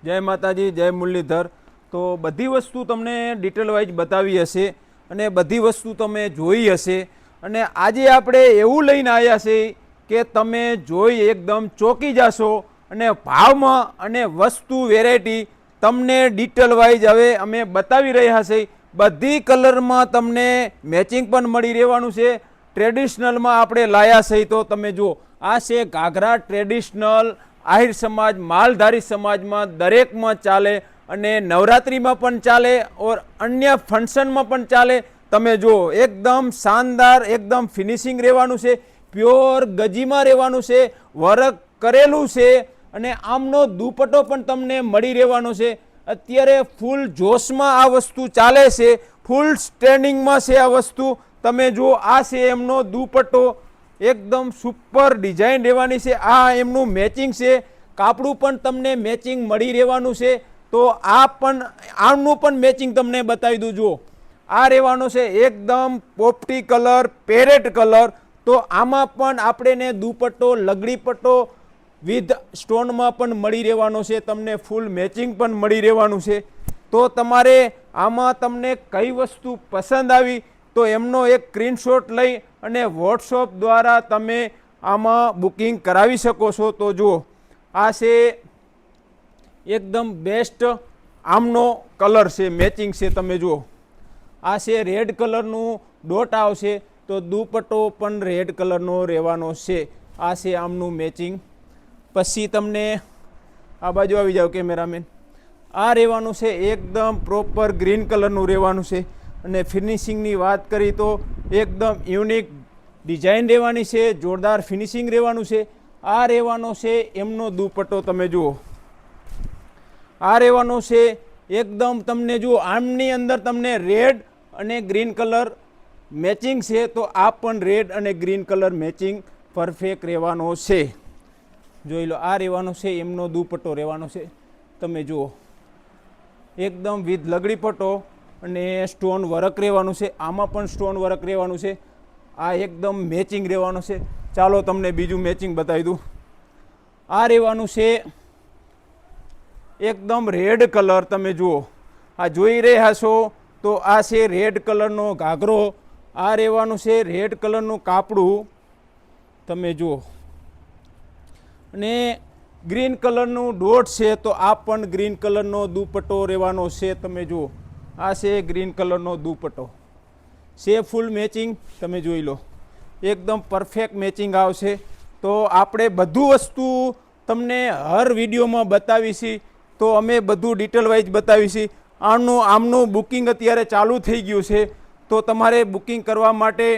जय माताजी जय मुरलीधर। तो बधी वस्तु तमने डिटेल वाइज बतावी हशे अने बधी वस्तु तमे जोई हशे अने आजे आपणे एवुं लईने आव्या छे के तमे जोई एकदम चौंकी जाशो अने भावमां अने वस्तु वेरायटी तमने डिटेल वाइज हवे अमे बतावी रह्या छे। बधी कलरमां तमने मैचिंग पण मळी रहेवानुं छे। ट्रेडिशनलमां आपणे लाया छे तो तमे जुओ आ छे घाघरा ट्रेडिशनल आहिर समाज मालधारी समाज में दरेक में चाले अने नवरात्रि में पण चाले और अन्य फंक्शन में पण चाले। तमे जो एकदम शानदार एकदम फिनिशिंग रहेवानुं छे, प्योर गजी में रहेवानुं छे, वर्क करेलुं छे अने आमनो दुपट्टो पण तमने मळी रहेवानो छे। अत्यारे फूल जोश में आ वस्तु चाले छे, फूल ट्रेंडिंग में छे आ वस्तु। तमे जो आ छे एमनो दुपट्टो एकदम सुपर डिजाइन रहेवानी छे। आ एमनुं मैचिंग छे, कापड़ू पण तमने मैचिंग मळी रहेवानुं छे। तो आ पण आमनुं पण मैचिंग तमने बतावी दूं। जुओ आ रहेवानो छे एकदम पोपटी कलर पेरेट कलर। तो आमां पण आपणे दुपट्टो लगड़ी पट्टो विथ स्टोन में पण मळी रहेवानो छे, तमने फूल मैचिंग पण मळी रहेवानुं छे। तो तमारे आमां तमने कई वस्तु पसंद आवी तो एमनो एक स्क्रीनशॉट लई अने वॉट्सएप द्वारा तमे आमां बुकिंग करावी शको छो। तो जुओ आ छे एकदम बेस्ट आमनो कलर छे, मैचिंग छे। तमे जुओ आ छे रेड कलरनुं डॉट आवशे तो दुपट्टो पण रेड कलरनो रहेवानो छे। आ छे आमनुं मैचिंग। पछी तमने आ बाजू आवी जाओ केमेरामेन। आ रहेवानुं छे एकदम प्रोपर ग्रीन कलरनुं रहेवानुं छे अने फिनिशिंगनी वात करी तो एकदम यूनिक डिजाइन रहेवानी छे, जोरदार फिनिशिंग रहेवानुं छे। आ रहेवानो छे एमनो दुपट्टो। तमे जुओ आ रहेवानो छे एकदम तमने जुओ आमनी अंदर तमने रेड अने ग्रीन कलर मैचिंग छे तो आ पण रेड अने ग्रीन कलर मैचिंग परफेक्ट रहेवानो छे। जोई लो आ रहेवानो छे एमनो दुपट्टो रहेवानो छे। तमे जुओ एकदम विथ लगड़ी पट्टो अने स्टोन वर्क रहेवानुं छे। आमां पण स्टोन वर्क रहेवानुं छे। आ एकदम मैचिंग रहेवानुं छे। चालो तमने बीजू मैचिंग बतावी दूं। आ रहेवानुं छे एकदम रेड कलर। तमे जुओ आ जोई रह्या छो तो आ छे रेड कलरनो घाघरो। आ रहेवानुं छे रेड कलरनुं कापड़ू। तमे जुओ अने ग्रीन कलरनुं डॉट छे तो आ पण ग्रीन कलरनो दुपट्टो रहेवानो छे। तमे जुओ आ छे ग्रीन कलरनो दुपट्टो छे फूल मैचिंग। तमे जोई लो एकदम परफेक्ट मैचिंग आवशे। तो आपणे बधुं वस्तु तमने हर विडियो में बतावीशी तो अमे बधुं डिटेल वाइज बतावीशी। आमनुं बुकिंग अत्यारे चालू थई गयुं छे तो तमारे बुकिंग करवा माटे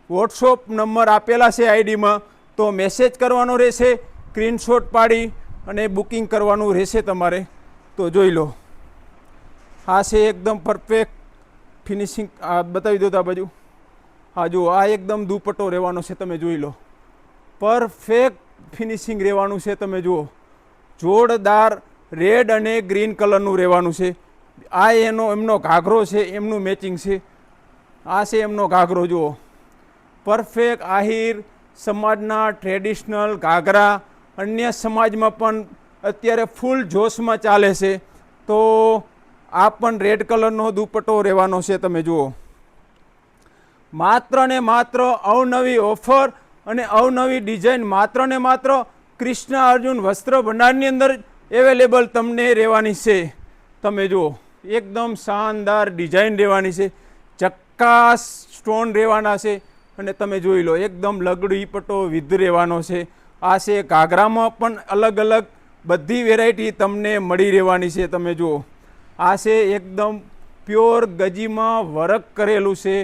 वॉट्सएप नंबर आपेला छे आईडी में तो मैसेज करवानो रहेशे, स्क्रीनशॉट पाड़ी अने बुकिंग करवानुं रहेशे तमारे। तो जोई लो आ छे एकदम परफेक्ट फिनिशिंग। आ बतावी दो आ बाजू। हाँ जुओ आ एकदम दुपट्टो रहेवानो छे। तमे जोई लो परफेक्ट फिनिशिंग रहेवानुं छे। तमे जुओ जोरदार रेड अने ग्रीन कलरनुं रहेवानुं छे। आ एमनो घाघरो छे, एमनुं मैचिंग छे। आ छे एमनो घाघरो। जुओ परफेक्ट आहिर समाजना ट्रेडिशनल घाघरा अन्य समाज में पण अत्यारे फूल जोश में चाले छे। तो आ पण रेड कलरनो दुपट्टो रहेवानो छे। तमे जुओ मात्र ने मात्र अवनवी ऑफर अने अवनवी डिजाइन मात्र ने मात्र कृष्णा अर्जुन वस्त्र भंडारनी अंदर एवेलेबल तमने रहेवानी छे। तमे जुओ एकदम शानदार डिजाइन रहेवानी छे, चक्कास स्टोन रहेवाना छे अने तमे जोई लो एकदम लगड़ी पट्टो विध रहेवानो छे। आ छे घाघरामां पण अलग अलग बधी वेरायटी तमने मळी रहेवानी छे। तमे जुओ आ छे एकदम प्योर गजीमां वर्क करेलुं छे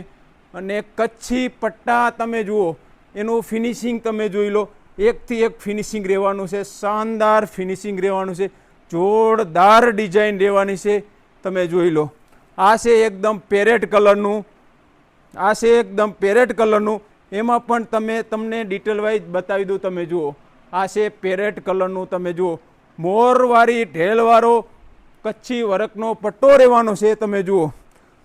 अने कच्छी पट्टा। तमे जुओ एनुं फिनिशिंग तमे जोई लो एक थी एक फिनिशिंग रहेवानुं छे, शानदार फिनिशिंग रहेवानुं छे, जोरदार डिजाइन रहेवानी छे। तमे जोई लो आ छे एकदम पेरेट कलरनुं। आ छे एकदम पेरेट कलरनुं। एमां पण तमने डिटेल वाइज बतावी दूं। तमे जुओ आ छे पेरेट कलरनुं। तमे जुओ मोरवारी ढेलवाळो कच्छी वर्कनो पट्टो रहेवानो छे। तमे जुओ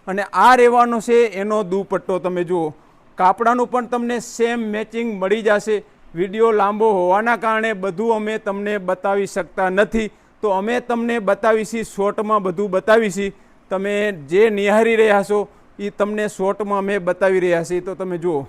अने आ रहेवानो छे एनो दुपट्टो। तमे जुओ कापडानुं पण तमने सेम मैचिंग मळी जशे। विडियो लांबो होवाना कारणे बधुं अमे तमने बतावी शकता नथी તો અમે તમને બતાવીશી શોર્ટમાં બધું બતાવીશી. તમે જે નિહાળી રહ્યા છો એ તમને શોર્ટમાં અમે બતાવી રહ્યા છીએ. તો તમે જુઓ.